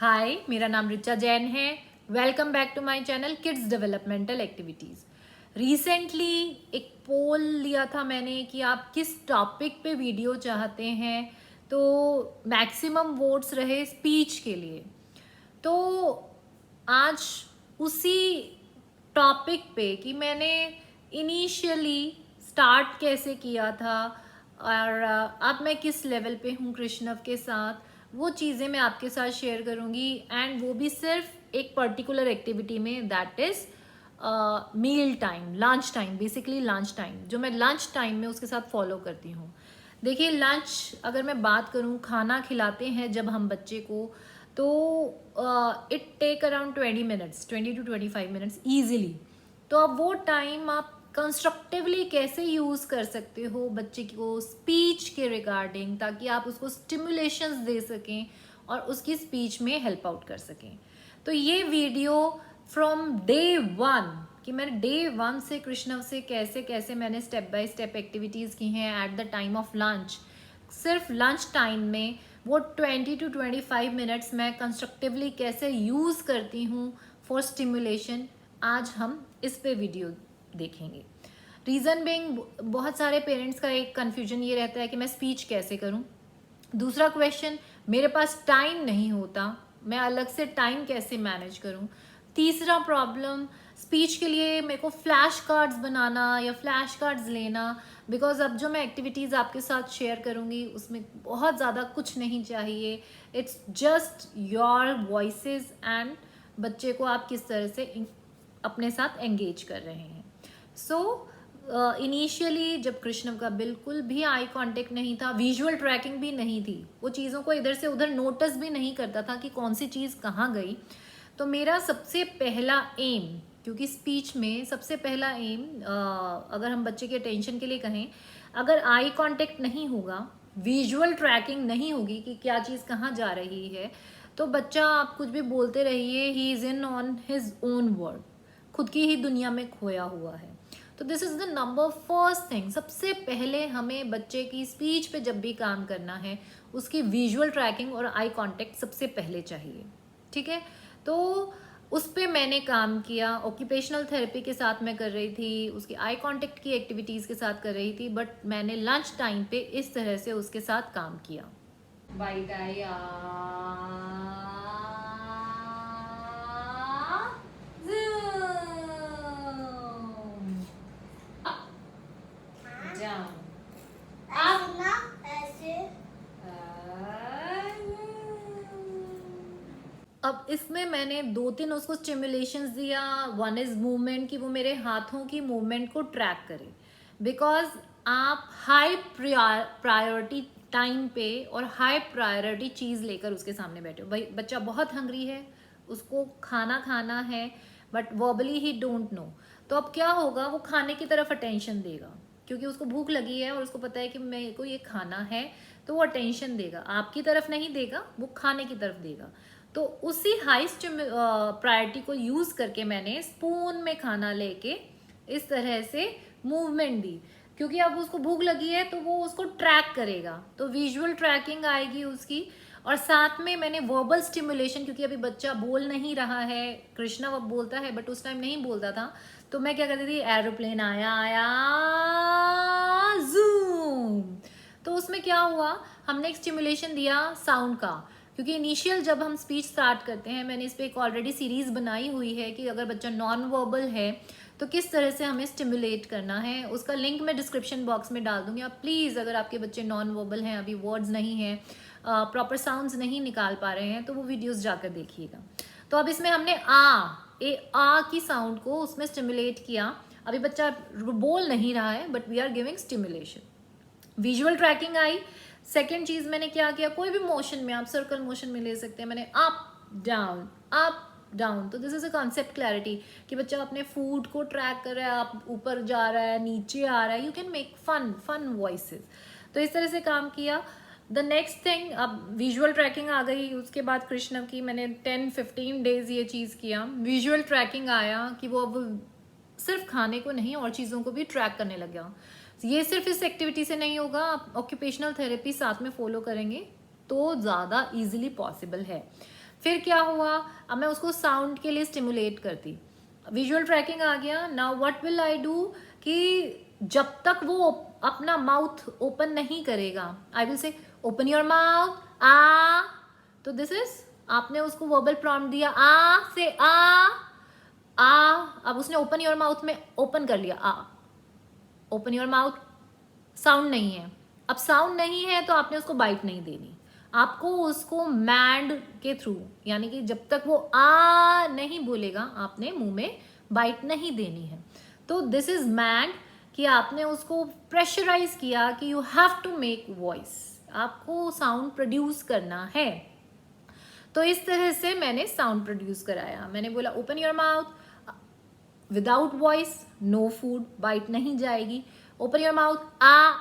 हाय, मेरा नाम रिचा जैन है। Welcome back to my channel kids developmental activities. Recently एक पोल लिया था मैंने कि आप किस टॉपिक पे वीडियो चाहते हैं, तो मैक्सिमम वोट्स रहे स्पीच के लिए। तो आज उसी टॉपिक पे कि मैंने इनिशियली स्टार्ट कैसे किया था और अब मैं किस लेवल पे हूँ कृष्णव के साथ, वो चीज़ें मैं आपके साथ शेयर करूँगी। एंड वो भी सिर्फ एक पर्टिकुलर एक्टिविटी में, that is meal time, lunch time, basically lunch time, जो मैं लंच टाइम में उसके साथ फॉलो करती हूँ। देखिए, लंच अगर मैं बात करूँ, खाना खिलाते हैं जब हम बच्चे को, तो it take around 20 minutes, 20 to 25 minutes easily. तो अब वो टाइम आप कंस्ट्रक्टिवली कैसे यूज़ कर सकते हो बच्चे को स्पीच के रिगार्डिंग, ताकि आप उसको स्टिमुलेशंस दे सकें और उसकी स्पीच में हेल्प आउट कर सकें। तो ये वीडियो फ्रॉम डे वन, कि मैंने डे वन से कृष्णव से कैसे कैसे मैंने स्टेप बाय स्टेप एक्टिविटीज़ की हैं at the time of lunch. सिर्फ लंच टाइम में वो 20 to 25 मिनट्स मैं कंस्ट्रक्टिवली कैसे यूज़ करती हूँ फॉर स्टिमुलेशन, आज हम इस पे वीडियो देखेंगे। रीज़न बिंग, बहुत सारे पेरेंट्स का एक कन्फ्यूजन ये रहता है कि मैं स्पीच कैसे करूँ। दूसरा क्वेश्चन, मेरे पास टाइम नहीं होता, मैं अलग से टाइम कैसे मैनेज करूं। तीसरा प्रॉब्लम, स्पीच के लिए मेरे को फ्लैश कार्ड्स बनाना या फ्लैश कार्ड्स लेना, बिकॉज अब जो मैं एक्टिविटीज़ आपके साथ शेयर करूंगी उसमें बहुत ज़्यादा कुछ नहीं चाहिए। It's just your voices and बच्चे को आप किस तरह से अपने साथ एंगेज कर रहे हैं। सो इनिशियली जब कृष्णव का बिल्कुल भी आई कांटेक्ट नहीं था, विजुअल ट्रैकिंग भी नहीं थी, वो चीज़ों को इधर से उधर नोटिस भी नहीं करता था कि कौन सी चीज़ कहाँ गई, तो मेरा सबसे पहला एम, क्योंकि स्पीच में सबसे पहला एम, अगर हम बच्चे के अटेंशन के लिए कहें, अगर आई कांटेक्ट नहीं होगा, विजुअल ट्रैकिंग नहीं होगी कि क्या चीज़ कहाँ जा रही है, तो बच्चा आप कुछ भी बोलते रहिए, he is in on his own world, खुद की ही दुनिया में खोया हुआ है। तो this is the number first thing. सबसे पहले हमें बच्चे की स्पीच पे जब भी काम करना है, उसकी विजुअल ट्रैकिंग और आई कांटेक्ट सबसे पहले चाहिए। ठीक है, तो उस पर मैंने काम किया। ऑक्यूपेशनल थेरेपी के साथ मैं कर रही थी, उसकी आई कांटेक्ट की एक्टिविटीज़ के साथ कर रही थी, बट मैंने लंच टाइम पे इस तरह से उसके साथ काम किया। बाइट आया, अब इसमें मैंने 2-3 उसको स्टिमुलेशंस दिया। वन इज मूवमेंट, कि वो मेरे हाथों की मूवमेंट को ट्रैक करे, बिकॉज आप हाई प्रायोरिटी टाइम पे और हाई प्रायोरिटी चीज़ लेकर उसके सामने बैठे हो। भाई, बच्चा बहुत हंग्री है, उसको खाना खाना है, but verbally he don't know. तो अब क्या होगा, वो खाने की तरफ अटेंशन देगा, क्योंकि उसको भूख लगी है और उसको पता है कि मेरे को ये खाना है, तो वो अटेंशन देगा, आपकी तरफ नहीं देगा, वो खाने की तरफ देगा। तो उसी हाईएस्ट प्रायोरिटी को यूज़ करके मैंने स्पून में खाना लेके इस तरह से मूवमेंट दी, क्योंकि अब उसको भूख लगी है तो वो उसको ट्रैक करेगा, तो विजुअल ट्रैकिंग आएगी उसकी। और साथ में मैंने वर्बल स्टिमुलेशन, क्योंकि अभी बच्चा बोल नहीं रहा है, कृष्णा अब बोलता है बट उस टाइम नहीं बोलता था, तो मैं क्या करती थी, एरोप्लेन आया आया जूम, तो उसमें क्या हुआ, हमने एक स्टिमुलेशन दिया साउंड का। क्योंकि इनिशियल जब हम स्पीच स्टार्ट करते हैं, मैंने इस पर एक ऑलरेडी सीरीज़ बनाई हुई है कि अगर बच्चा नॉन वर्बल है तो किस तरह से हमें स्टिमुलेट करना है, उसका लिंक मैं डिस्क्रिप्शन बॉक्स में डाल दूंगी। आप प्लीज़, अगर आपके बच्चे नॉन वर्बल हैं, अभी वर्ड्स नहीं हैं, प्रॉपर साउंड्स नहीं निकाल पा रहे हैं, तो वो वीडियोस जाकर देखिएगा। तो अब इसमें हमने आ की साउंड को उसमें स्टिमुलेट किया। अभी बच्चा बोल नहीं रहा है, but we are giving stimulation. Visual tracking आई। सेकेंड चीज मैंने क्या किया, कोई भी मोशन में, आप सर्कल मोशन में ले सकते हैं, मैंने अप डाउन। तो this is a concept clarity, कि बच्चा अपने फूड को ट्रैक कर रहा है, आप ऊपर जा रहा है, नीचे आ रहा है, you can make fun voices. तो इस तरह से काम किया। द नेक्स्ट थिंग, अब विजुअल ट्रैकिंग आ गई, उसके बाद कृष्णव की मैंने 10-15 डेज ये चीज़ किया। विजुअल ट्रैकिंग आया कि वो अब सिर्फ खाने को नहीं और चीज़ों को भी ट्रैक करने लग गया। ये सिर्फ इस एक्टिविटी से नहीं होगा, आप ऑक्यूपेशनल थेरेपी साथ में फॉलो करेंगे तो ज़्यादा इजीली पॉसिबल है। फिर क्या हुआ, अब मैं उसको साउंड के लिए स्टिमुलेट करती, विजुअल ट्रैकिंग आ गया। Now what will I do कि जब तक वो अपना माउथ ओपन नहीं करेगा, I will say open your mouth ah. तो दिस इज, आपने उसको वर्बल प्रॉम्प्ट दिया आ से आ। अब उसने ओपन योर माउथ में ओपन कर लिया आ, ओपन योर माउथ, साउंड नहीं है। अब साउंड नहीं है तो आपने उसको बाइट नहीं देनी, आपको उसको मैंड के थ्रू, यानी कि जब तक वो आ नहीं बोलेगा आपने मुंह में बाइट नहीं देनी है। तो दिस इज मैंड, कि आपने उसको प्रेशराइज किया कि you have to make voice, आपको साउंड प्रोड्यूस करना है। तो इस तरह से मैंने साउंड प्रोड्यूस कराया। मैंने बोला open your mouth, without voice no food, bite नहीं जाएगी। ओपन योर माउथ आ,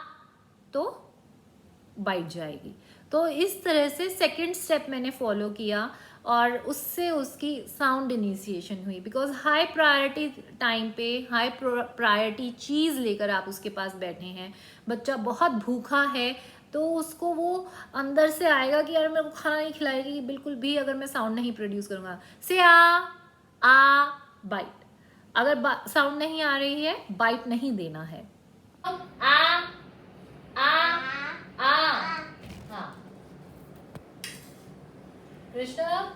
तो बाइट जाएगी। तो इस तरह से सेकंड स्टेप मैंने फॉलो किया और उससे उसकी साउंड इनिशिएशन हुई। बिकॉज हाई प्रायोरिटी टाइम पे हाई प्रायोरिटी चीज़ लेकर आप उसके पास बैठे हैं, बच्चा बहुत भूखा है, तो उसको वो अंदर से आएगा कि यार मेरे को खाना नहीं खिलाएगी बिल्कुल भी अगर मैं साउंड नहीं प्रोड्यूस करूँगा। से आ बाइट, अगर साउंड नहीं आ रही है बाइट नहीं देना है। आ हाँ कृष्णा।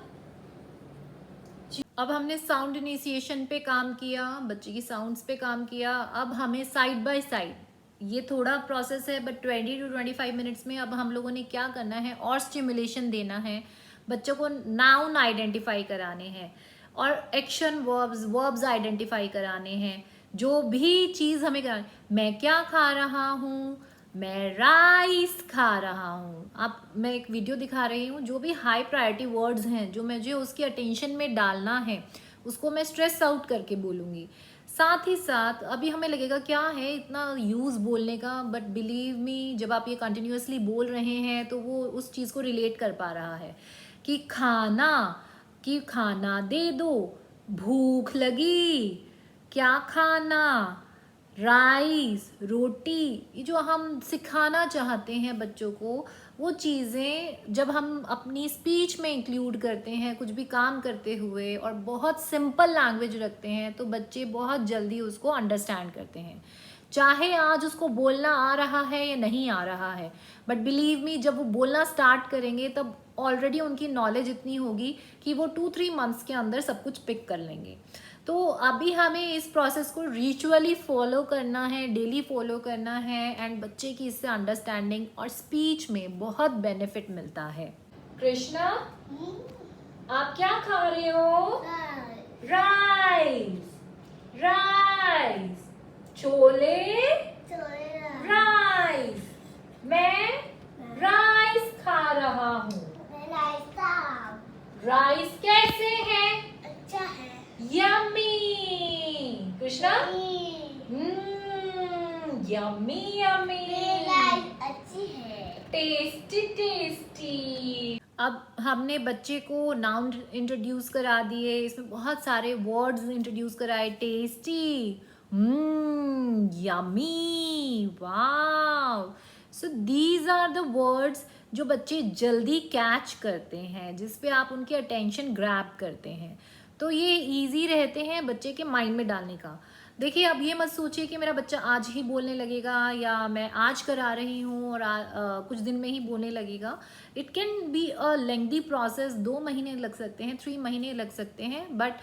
अब हमने साउंड इनिशिएशन पे काम किया, बच्चे की साउंड्स पे काम किया। अब हमें साइड बाय साइड, ये थोड़ा प्रोसेस है बट 20 to 25 मिनट्स में अब हम लोगों ने क्या करना है और स्टिमुलेशन देना है, बच्चों को नाउन आइडेंटिफाई कराने हैं और एक्शन वर्ब्स आइडेंटिफाई कराने हैं। जो भी चीज़ हमें करानी, मैं क्या खा रहा हूँ, मैं राइस खा रहा हूँ। अब मैं एक वीडियो दिखा रही हूँ, जो भी हाई प्रायोरिटी वर्ड्स हैं जो मुझे उसकी अटेंशन में डालना है उसको मैं स्ट्रेस आउट करके बोलूँगी। साथ ही साथ अभी हमें लगेगा क्या है इतना यूज़ बोलने का, बट बिलीव मी जब आप ये कंटिन्यूअसली बोल रहे हैं तो वो उस चीज़ को रिलेट कर पा रहा है कि खाना दे दो, भूख लगी, क्या खाना, राइस, रोटी। ये जो हम सिखाना चाहते हैं बच्चों को, वो चीज़ें जब हम अपनी स्पीच में इंक्लूड करते हैं कुछ भी काम करते हुए और बहुत सिंपल लैंग्वेज रखते हैं, तो बच्चे बहुत जल्दी उसको अंडरस्टैंड करते हैं। चाहे आज उसको बोलना आ रहा है या नहीं आ रहा है, बट बिलीव मी जब वो बोलना स्टार्ट करेंगे तब ऑलरेडी उनकी नॉलेज इतनी होगी कि वो 2-3 मंथ्स के अंदर सब कुछ पिक कर लेंगे। तो अभी हमें इस प्रोसेस को रिचुअली फॉलो करना है, डेली फॉलो करना है, एंड बच्चे की इससे अंडरस्टैंडिंग और स्पीच में बहुत बेनिफिट मिलता है। कृष्णा, आप क्या खा रहे हो? राइस। Rice, chole, rice. मैं राइस खा रहा हूँ। राइस कैसे है? अच्छा है। यम्मी। कृष्णा, यम्मी यम्मी, अच्छी है, टेस्टी टेस्टी। अब हमने बच्चे को नाउन इंट्रोड्यूस करा दिए, इसमें बहुत सारे वर्ड्स इंट्रोड्यूस कराए, tasty, yummy, wow. So these are the words जो बच्चे जल्दी कैच करते हैं, जिस पे आप उनकी अटेंशन ग्रैब करते हैं, तो ये इजी रहते हैं बच्चे के माइंड में डालने का। देखिए अब ये मत सोचिए कि मेरा बच्चा आज ही बोलने लगेगा या मैं आज करा रही हूँ और कुछ दिन में ही बोलने लगेगा। It can be a lengthy process, 2 महीने लग सकते हैं, 3 महीने लग सकते हैं, बट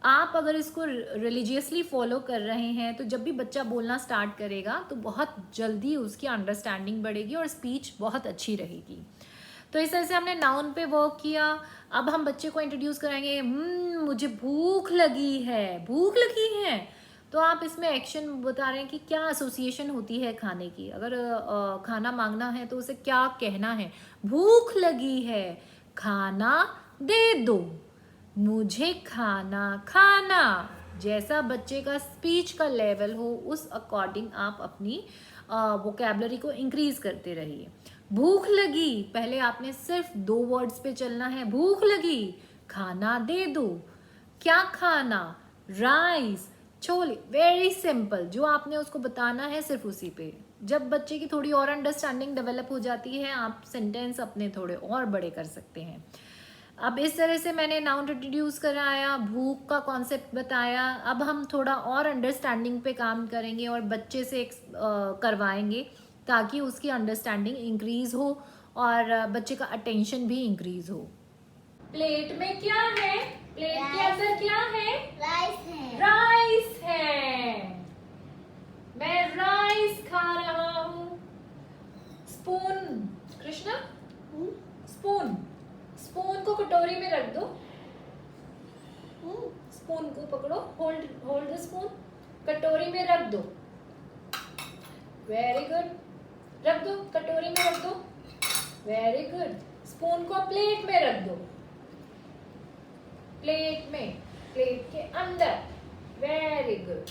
आप अगर इसको रिलीजियसली फॉलो कर रहे हैं तो जब भी बच्चा बोलना स्टार्ट करेगा तो बहुत जल्दी उसकी अंडरस्टैंडिंग बढ़ेगी और स्पीच बहुत अच्छी रहेगी। तो इस तरह से हमने नाउन पे वर्क किया। अब हम बच्चे को इंट्रोड्यूस कराएंगे, मुझे भूख लगी है, भूख लगी है। तो आप इसमें एक्शन बता रहे हैं कि क्या एसोसिएशन होती है खाने की। अगर खाना मांगना है तो उसे क्या कहना है, भूख लगी है, खाना दे दो, मुझे खाना खाना। जैसा बच्चे का स्पीच का लेवल हो उस अकॉर्डिंग आप अपनी वोकैबलरी को इंक्रीज करते रहिए। भूख लगी, पहले आपने सिर्फ 2 वर्ड्स पे चलना है, भूख लगी, खाना दे दो, क्या खाना, राइस, छोले, वेरी सिंपल। जो आपने उसको बताना है सिर्फ उसी पे। जब बच्चे की थोड़ी और अंडरस्टैंडिंग डेवलप हो जाती है, आप सेंटेंस अपने थोड़े और बड़े कर सकते हैं। अब इस तरह से मैंने नाउन इंट्रोड्यूस कराया, भूख का कॉन्सेप्ट बताया। अब हम थोड़ा और अंडरस्टैंडिंग पे काम करेंगे और बच्चे से करवाएंगे ताकि उसकी अंडरस्टैंडिंग इंक्रीज हो और बच्चे का अटेंशन भी इंक्रीज हो। प्लेट में क्या है? प्लेट के अंदर क्या है? राइस है। राइस है। मैं राइस खा रहा हूँ। स्पून कृष्णा, स्पून, स्पून को कटोरी में रख दो। स्पून को पकड़ो, होल्ड होल्ड द स्पून, कटोरी में रख दो। वेरी गुड, रख दो, कटोरी में रख दो। Very good. स्पून को प्लेट में रख दो, प्लेट में, प्लेट के अंदर। Very good.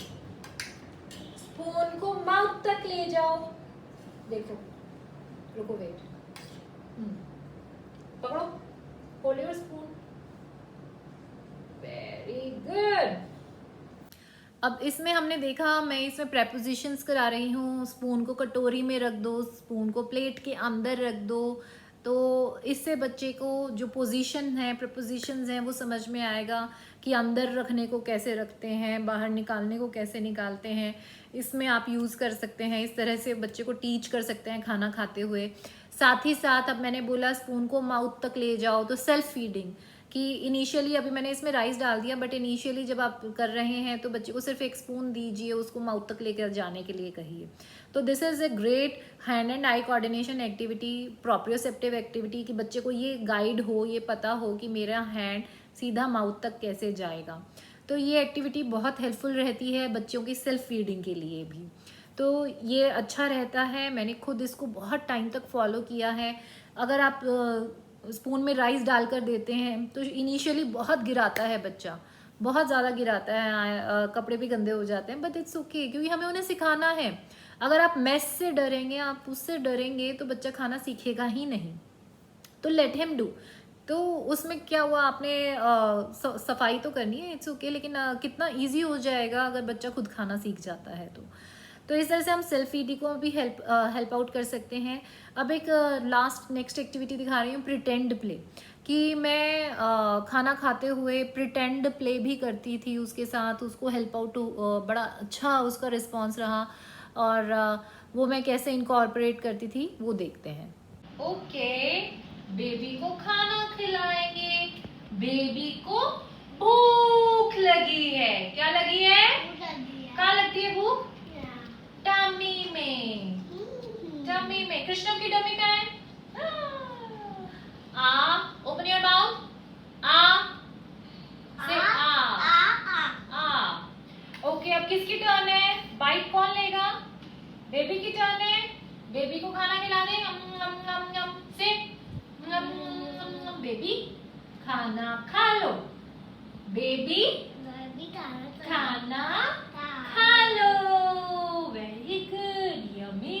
स्पून को माउथ तक ले जाओ। देखो, रुको, वेट, पकड़ो, hold your spoon. Very good. अब इसमें हमने देखा, मैं इसमें प्रेपोजिशंस करा रही हूँ। स्पून को कटोरी में रख दो, स्पून को प्लेट के अंदर रख दो। तो इससे बच्चे को जो पोजीशन है, प्रेपोजिशंस हैं, वो समझ में आएगा कि अंदर रखने को कैसे रखते हैं, बाहर निकालने को कैसे निकालते हैं। इसमें आप यूज़ कर सकते हैं, इस तरह से बच्चे को टीच कर सकते हैं खाना खाते हुए। साथ ही साथ अब मैंने बोला स्पून को माउथ तक ले जाओ, तो सेल्फ फीडिंग कि इनिशियली, अभी मैंने इसमें राइस डाल दिया, बट इनिशियली जब आप कर रहे हैं तो बच्चे को सिर्फ एक स्पून दीजिए, उसको माउथ तक लेकर जाने के लिए कहिए। तो this is a great hand and eye coordination activity, proprioceptive activity, कि बच्चे को ये गाइड हो, ये पता हो कि मेरा हैंड सीधा माउथ तक कैसे जाएगा। तो ये एक्टिविटी बहुत हेल्पफुल रहती है बच्चों की सेल्फ फीडिंग के लिए भी। तो ये अच्छा रहता है, मैंने खुद इसको बहुत टाइम तक फॉलो किया है। अगर आप स्पून में राइस डालकर देते हैं तो इनिशियली बहुत गिराता है बच्चा, बहुत ज़्यादा गिराता है, कपड़े भी गंदे हो जाते हैं, बट इट्स ओके, क्योंकि हमें उन्हें सिखाना है। अगर आप मेस से डरेंगे, आप उससे डरेंगे, तो बच्चा खाना सीखेगा ही नहीं। तो लेट हिम डू। तो उसमें क्या हुआ, आपने सफाई तो करनी है, इट्स ओके, लेकिन कितना ईजी हो जाएगा अगर बच्चा खुद खाना सीख जाता है। तो इस तरह से हम सेल्फ फीडिंग को भी हेल्प आउट कर सकते हैं। अब एक नेक्स्ट एक्टिविटी दिखा रही हूँ, प्रिटेंड प्ले, कि मैं खाना खाते हुए प्रिटेंड प्ले भी करती थी उसके साथ, उसको हेल्प आउट, बड़ा अच्छा उसका रिस्पॉन्स रहा। और वो मैं कैसे इनकॉर्पोरेट करती थी वो देखते हैं। ओके, बेबी को खाना खिलाएंगे। बेबी को भूख लगी है। क्या लगी है? कहाँ लगती है भूख? टमी में। टमी में। कृष्णम की टमी कहाँ है? आ, ओपन योर माउथ। आ से आ। ओके, अब किसकी टर्न है? बाइट कौन लेगा? बेबी की टर्न है। बेबी को खाना खिलाने। से बेबी खाना खा लो। बेबी खाना खा लो। Very good, yummy.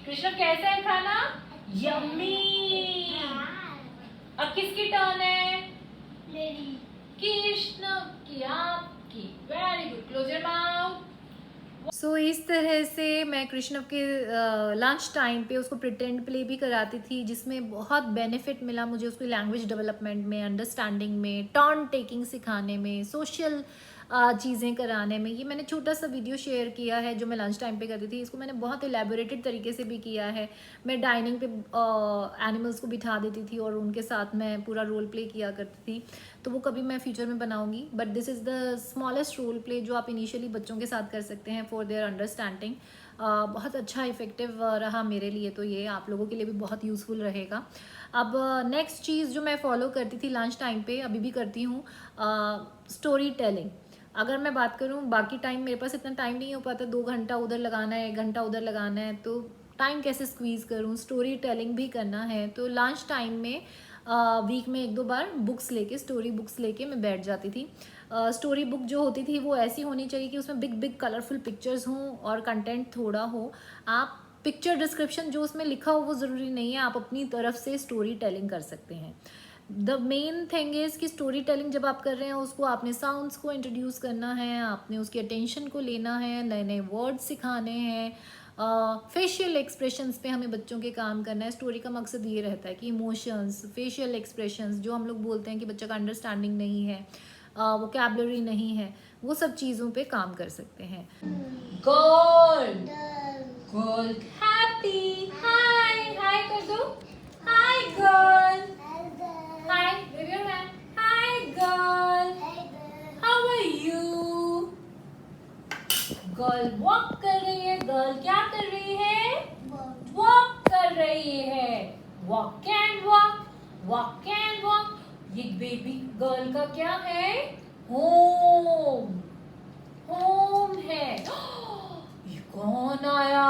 कृष्ण कैसा है खाना? यम्मी। अब किसकी टर्न है? कृष्ण की, आपकी। Very good, close your mouth. So इस तरह से मैं कृष्ण के लंच टाइम पे उसको प्रिटेंड प्ले भी कराती थी, जिसमें बहुत बेनिफिट मिला मुझे उसकी लैंग्वेज डेवलपमेंट में, अंडरस्टैंडिंग में, टर्न टेकिंग सिखाने में, सोशल चीज़ें कराने में। ये मैंने छोटा सा वीडियो शेयर किया है जो मैं लंच टाइम पे करती थी। इसको मैंने बहुत एलैबोरेटेड तरीके से भी किया है। मैं डाइनिंग पे एनिमल्स को बिठा देती थी और उनके साथ मैं पूरा रोल प्ले किया करती थी। तो वो कभी मैं फ्यूचर में बनाऊंगी, but this is the smallest role play जो आप इनिशियली बच्चों के साथ कर सकते हैं फॉर देयर अंडरस्टैंडिंग। बहुत अच्छा इफेक्टिव रहा मेरे लिए, तो ये आप लोगों के लिए भी बहुत यूज़फुल रहेगा। अब नेक्स्ट चीज़ जो मैं फॉलो करती थी लंच टाइम पे, अभी भी करती हूँ, स्टोरी टेलिंग। अगर मैं बात करूँ, बाकी टाइम मेरे पास इतना टाइम नहीं हो पाता, 2 घंटा उधर लगाना है, 1 घंटा उधर लगाना है, तो टाइम कैसे स्क्वीज़ करूँ? स्टोरी टेलिंग भी करना है, तो लंच टाइम में वीक में 1-2 बार बुक्स लेके, स्टोरी बुक्स लेके मैं बैठ जाती थी। स्टोरी बुक जो होती थी वो ऐसी होनी चाहिए कि उसमें बिग बिग कलरफुल पिक्चर्स हों और कंटेंट थोड़ा हो। आप पिक्चर डिस्क्रिप्शन जो उसमें लिखा हो वो ज़रूरी नहीं है, आप अपनी तरफ से स्टोरी टेलिंग कर सकते हैं। द मेन थिंग इज़ कि स्टोरी टेलिंग जब आप कर रहे हैं उसको आपने साउंड्स को इंट्रोड्यूस करना है, आपने उसकी अटेंशन को लेना है, नए नए वर्ड्स सिखाने हैं, फेशियल एक्सप्रेशंस पे हमें बच्चों के काम करना है। स्टोरी का मकसद ये रहता है कि इमोशंस, फेशियल एक्सप्रेशंस, जो हम लोग बोलते हैं कि बच्चा का अंडरस्टैंडिंग नहीं है, वोकैबुलरी नहीं है, वो सब चीज़ों पे काम कर सकते हैं। Gold gold happy, hi hi कर दो, hi girl, hi wave your hand, hi girl, how are you. Girl walk कर रही है, गर्ल क्या कर रही है, वॉक कर रही है, walk can walk, walk can walk. ये बेबी गर्ल का क्या है, होम, होम है। ये कौन आया,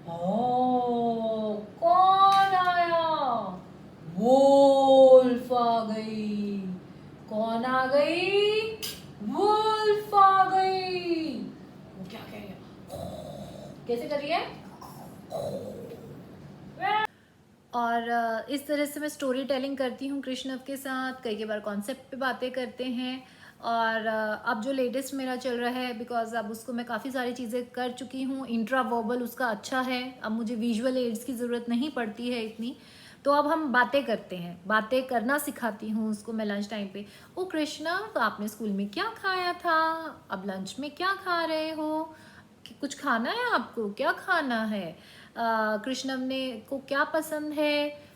ओ कौन आया, वुल्फ आ गई। कौन आ गई, वुल्फ आ गई। वो क्या कह रही है, कैसे कर रही है। और इस तरह से मैं स्टोरी टेलिंग करती हूँ कृष्णव के साथ। कई बार कॉन्सेप्ट पे बातें करते हैं। और अब जो लेटेस्ट मेरा चल रहा है, बिकॉज अब उसको मैं काफ़ी सारी चीज़ें कर चुकी हूँ, इंट्रा वर्बल उसका अच्छा है, अब मुझे विजुअल एड्स की ज़रूरत नहीं पड़ती है इतनी। तो अब हम बातें करते हैं, बातें करना सिखाती हूँ उसको मैं लंच टाइम पे। ओ कृष्णव, आपने स्कूल में क्या खाया था, अब लंच में क्या खा रहे हो, कुछ खाना है आपको, क्या खाना है, कृष्णव ने को क्या पसंद है।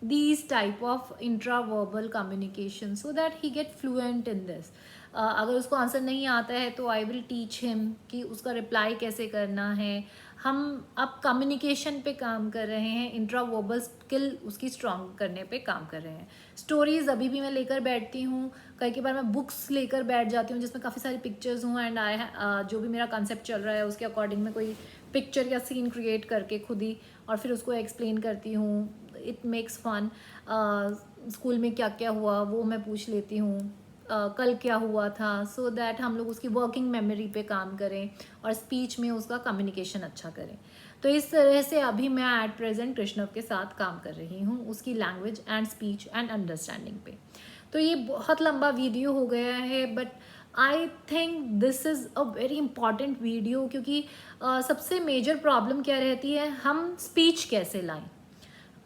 these type of intraverbal communication so that he get fluent in this. अगर उसको आंसर नहीं आता है तो आई विल टीच हिम कि उसका रिप्लाई कैसे करना है। हम अब कम्युनिकेशन पे काम कर रहे हैं, इंट्रावर्बल स्किल उसकी स्ट्रॉन्ग करने पे काम कर रहे हैं। स्टोरीज अभी भी मैं लेकर बैठती हूँ, कई बार मैं बुक्स लेकर बैठ जाती हूँ जिसमें काफ़ी सारी पिक्चर्स हूँ, एंड जो भी मेरा कॉन्सेप्ट चल रहा है उसके अकॉर्डिंग मैं कोई पिक्चर या सीन क्रिएट करके खुद ही और फिर उसको एक्सप्लेन करती हूँ। It makes fun. स्कूल में क्या क्या हुआ वो मैं पूछ लेती हूँ, कल क्या हुआ था, सो दैट हम लोग उसकी वर्किंग मेमोरी पे काम करें और स्पीच में उसका कम्युनिकेशन अच्छा करें। तो इस तरह से अभी मैं एट प्रेजेंट कृष्णव के साथ काम कर रही हूँ उसकी language and speech and understanding पे। तो ये बहुत लंबा वीडियो हो गया है, but I think this is a very important video, क्योंकि सबसे मेजर प्रॉब्लम क्या रहती है, हम स्पीच कैसे लाएं,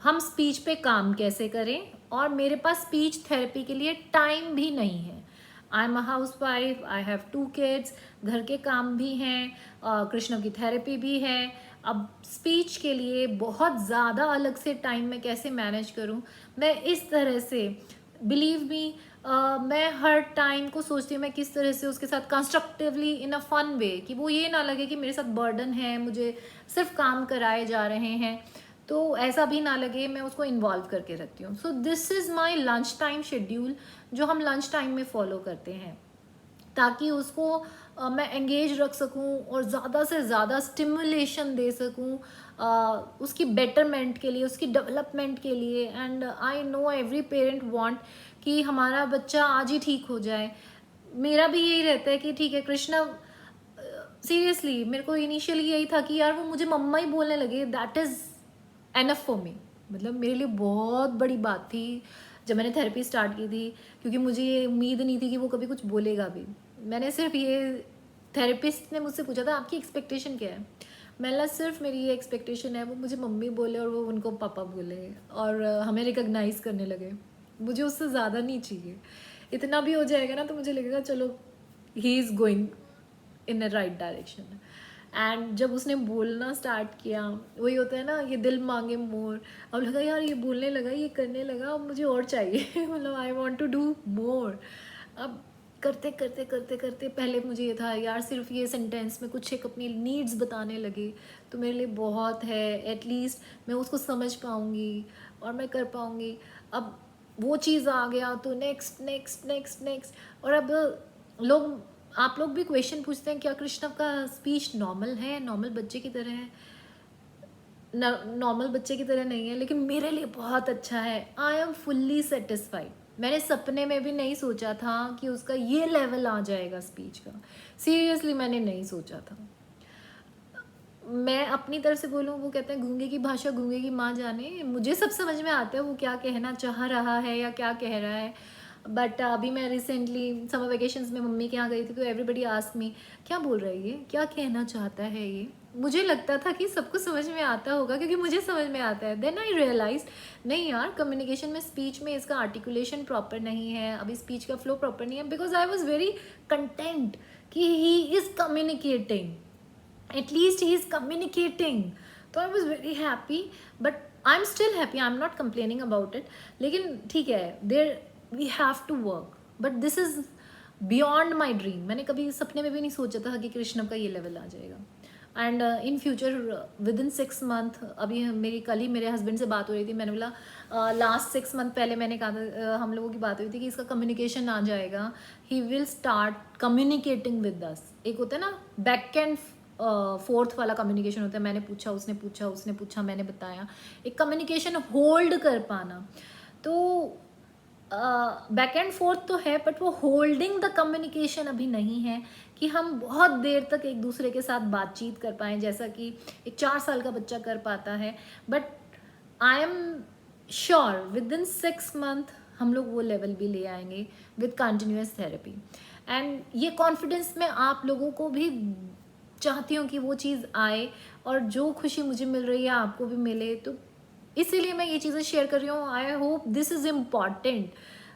हम स्पीच पे काम कैसे करें। और मेरे पास स्पीच थेरेपी के लिए टाइम भी नहीं है। I am a house wife, I have 2 kids, घर के काम भी हैं, कृष्ण की थेरेपी भी है। अब स्पीच के लिए बहुत ज़्यादा अलग से टाइम मैं कैसे मैनेज करूं, मैं इस तरह से, बिलीव मी, मैं हर टाइम को सोचती हूँ मैं किस तरह से उसके साथ constructively in a fun way, कि वो ये ना लगे कि मेरे साथ बर्डन है, मुझे सिर्फ काम कराए जा रहे हैं, तो ऐसा भी ना लगे, मैं उसको इन्वॉल्व करके रखती हूँ। So this is my lunch time schedule जो हम लंच टाइम में फॉलो करते हैं, ताकि उसको मैं एंगेज रख सकूं और ज़्यादा से ज़्यादा स्टिमुलेशन दे सकूं उसकी बेटरमेंट के लिए, उसकी डेवलपमेंट के लिए। And I know every parent want कि हमारा बच्चा आज ही ठीक हो जाए। मेरा भी यही रहता है कि ठीक है कृष्णा, सीरियसली मेरे को इनिशियली यही था कि यार वो मुझे मम्मा ही बोलने लगे, that is enough for me. मतलब मेरे लिए बहुत बड़ी बात थी जब मैंने थेरेपी स्टार्ट की थी, क्योंकि मुझे ये उम्मीद नहीं थी कि वो कभी कुछ बोलेगा भी। मैंने सिर्फ ये, थेरेपिस्ट ने मुझसे पूछा था आपकी एक्सपेक्टेशन क्या है, मैंने सिर्फ मेरी ये एक्सपेक्टेशन है वो मुझे मम्मी बोले और वो उनको पापा बोले और हमें रिकॉग्नाइज करने लगे। मुझे उससे ज़्यादा नहीं चाहिए। इतना भी हो जाएगा ना तो मुझे लगेगा चलो he is going in the right direction. And जब उसने बोलना स्टार्ट किया, वही होता है ना, ये दिल मांगे मोर, अब लगा यार ये बोलने लगा, ये करने लगा, अब मुझे और चाहिए मतलब I want to do more. अब करते करते करते करते पहले मुझे ये था यार सिर्फ ये सेंटेंस में कुछ एक अपनी नीड्स बताने लगे तो मेरे लिए बहुत है, एटलीस्ट मैं उसको समझ पाऊँगी और मैं कर पाऊँगी। अब वो चीज़ आ गया तो नेक्स्ट नेक्स्ट नेक्स्ट नेक्स्ट। और अब लोग, आप लोग भी क्वेश्चन पूछते हैं क्या कृष्णव का स्पीच नॉर्मल है, नॉर्मल बच्चे की तरह है। नॉर्मल बच्चे की तरह नहीं है, लेकिन मेरे लिए बहुत अच्छा है। I am fully satisfied. मैंने सपने में भी नहीं सोचा था कि उसका ये लेवल आ जाएगा स्पीच का। सीरियसली मैंने नहीं सोचा था। मैं अपनी तरफ से बोलूँ, वो कहते हैं गूंगे की भाषा गूंगे की माँ जाने, मुझे सब समझ में आता है वो क्या कहना चाह रहा है या क्या कह रहा है। बट अभी मैं रिसेंटली समर वेकेशंस में मम्मी के यहाँ गई थी तो एवरीबडी आस्क मी क्या बोल रही है, क्या कहना चाहता है ये। मुझे लगता था कि सबको समझ में आता होगा क्योंकि मुझे समझ में आता है। देन आई रियलाइज नहीं यार, कम्युनिकेशन में, स्पीच में इसका आर्टिकुलेशन प्रॉपर नहीं है, अभी स्पीच का फ्लो प्रॉपर नहीं है, because I was very content कि he is communicating, at least he is communicating. तो I was very happy, but I am still happy, I am not complaining about it. लेकिन ठीक है, there we have to work, but this is beyond my dream. मैंने कभी सपने में भी नहीं सोचा था कि कृष्णम का ये लेवल आ जाएगा। And in future with in 6 month, अभी मेरी कल ही मेरे हस्बैंड से बात हो रही थी, मैंने बोला लास्ट 6 मंथ पहले मैंने कहा था, हम लोगों की बात हुई थी कि इसका कम्युनिकेशन आ जाएगा, he will start communicating with us. एक होता है ना बैक एंड फोर्थ वाला कम्युनिकेशन होता है, मैंने पूछा, उसने पूछा, उसने पूछा, मैंने बताया, एक कम्युनिकेशन होल्ड कर पाना। तो बैक एंड फोर्थ तो है, बट वो होल्डिंग द कम्युनिकेशन अभी नहीं है कि हम बहुत देर तक एक दूसरे के साथ बातचीत कर पाएँ जैसा कि एक 4 साल का बच्चा कर पाता है। But I am sure with in 6 month हम लोग वो लेवल भी ले आएंगे विद कंटिन्यूस थेरेपी। एंड ये कॉन्फिडेंस मैं आप लोगों को भी चाहती हूँ कि वो चीज़ आए, और जो खुशी मुझे मिल रही है आपको भी मिले, तो इसीलिए मैं ये चीज़ें शेयर कर रही हूँ। I hope this is important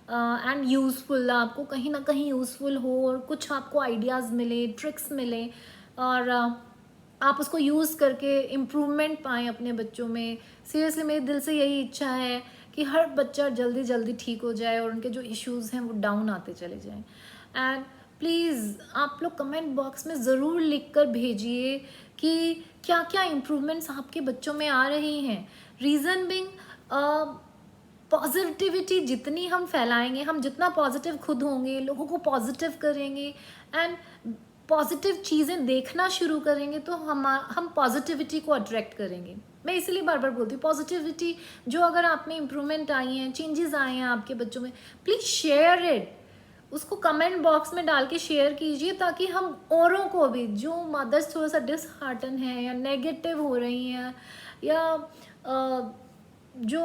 and useful, आपको कहीं ना कहीं यूज़फुल हो और कुछ आपको आइडियाज़ मिले, ट्रिक्स मिले, और आप उसको यूज़ करके इम्प्रूवमेंट पाएँ अपने बच्चों में। सीरियसली मेरे दिल से यही इच्छा है कि हर बच्चा जल्दी जल्दी ठीक हो जाए और उनके जो इश्यूज़ हैं वो डाउन आते चले जाएं। एंड प्लीज़ आप लोग कमेंट बॉक्स में ज़रूर लिख कर भेजिए कि क्या क्या इम्प्रूवमेंट्स आपके बच्चों में आ रही हैं। रीज़न बिंग, पॉजिटिविटी जितनी हम फैलाएंगे, हम जितना पॉजिटिव खुद होंगे, लोगों को पॉजिटिव करेंगे एंड पॉजिटिव चीज़ें देखना शुरू करेंगे, तो हम पॉजिटिविटी को अट्रैक्ट करेंगे। मैं इसलिए बार बार बोलती हूँ, पॉजिटिविटी जो अगर आप में इम्प्रूवमेंट आई हैं, चेंजेस आए हैं आपके बच्चों में, प्लीज़ शेयर इट, उसको कमेंट बॉक्स में डाल के शेयर कीजिए, ताकि हम औरों को भी, जो मदर्स थोड़ा सा डिसहार्टन है या नेगेटिव हो रही हैं या जो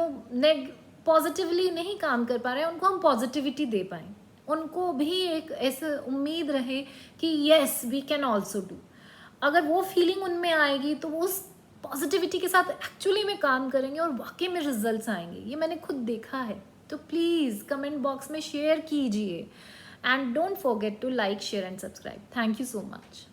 पॉजिटिवली नहीं काम कर पा रहे हैं, उनको हम पॉजिटिविटी दे पाएँ, उनको भी एक ऐसे उम्मीद रहे कि yes we can also do. अगर वो फीलिंग उनमें आएगी तो वो उस पॉजिटिविटी के साथ एक्चुअली में काम करेंगे और वाकई में रिजल्ट्स आएंगे। ये मैंने खुद देखा है। तो प्लीज़ कमेंट बॉक्स में शेयर कीजिए and don't forget to like, share and subscribe. Thank you so much.